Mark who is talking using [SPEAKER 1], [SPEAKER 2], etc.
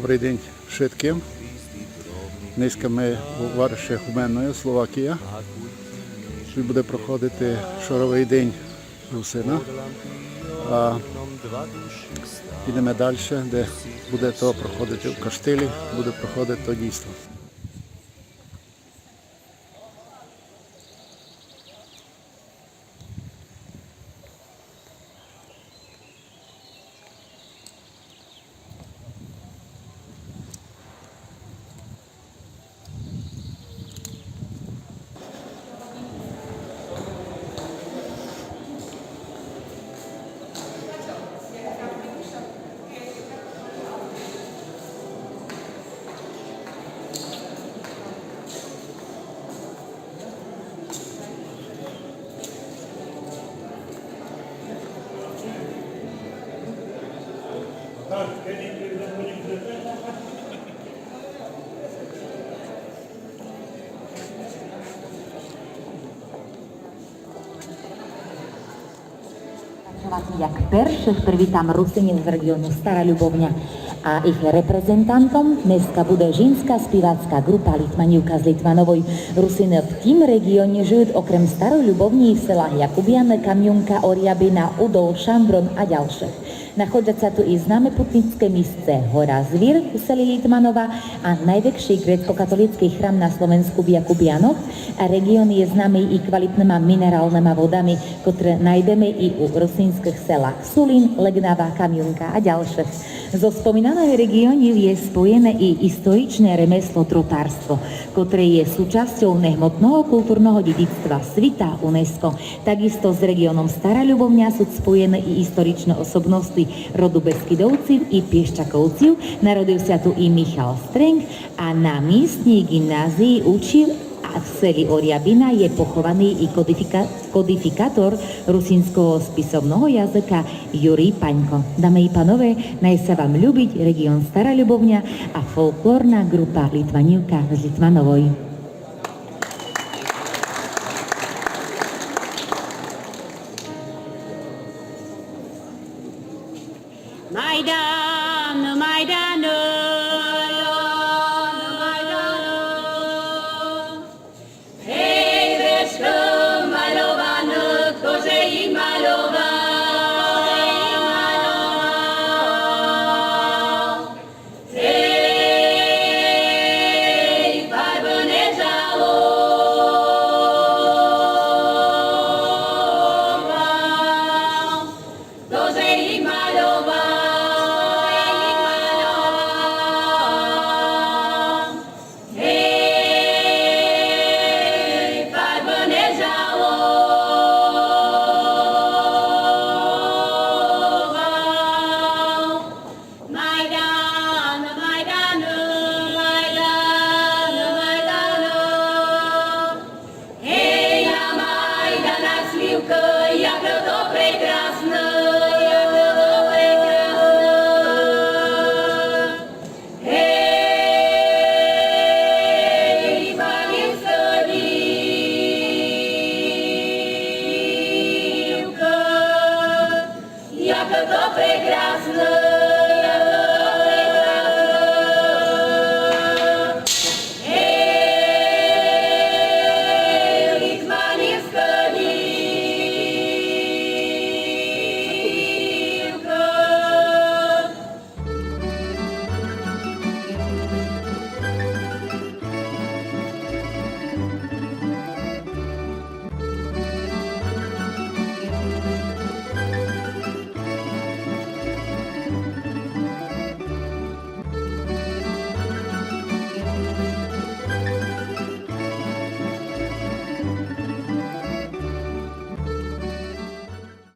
[SPEAKER 1] Добрий день všetkým. Днеска ми у Варші Гуменної, Словакія. Тут буде проходити шоровий день Русина. А підемо далі, де буде то проходити в Каштилі, буде проходити то дійство.
[SPEAKER 2] Jak perších privítam Rusinec z regiónu Stará Ľubovňa a ich reprezentantom dneska bude ženská spievácka grupa Litmanivka z Litvanovoj. Rusiny v tým regióne žijú okrem Staroj Ľubovni v selách Jakubian, Kamionka, Oriabina, Udol, Šambron a ďalších. Nachádza sa tu i známe putnické místce Hora Zvír v seli Litmanova a najväčší grécko-katolícky chrám na Slovensku v Jakubianoch. A región je známy i kvalitnými minerálnymi vodami, ktoré nájdeme i u rusínskych selách Sulín, Legnava, Kamionka a ďalších. Zo spomínaného regiónu je spojené i historičné remeslo trotárstvo, ktoré je súčasťou nehmotného kultúrneho dedičstva svita UNESCO. Takisto s regiónom Stará Ľubovňa sú spojené i historičné osobnosti rodu Beskydovcів i Pieščakovcів. Narodil sa tu i Michal Streng a na místnej gymnázii učil a v seli Oriabina je pochovaný i kodifikátor rusínskeho spisovného jazyka Jurij Paňko. Dámy i panové, naj sa vám ľúbiť región Stará Ľubovňa a folklórna grupa Litmanivka z Litvanovoj.
[SPEAKER 3] Majdan!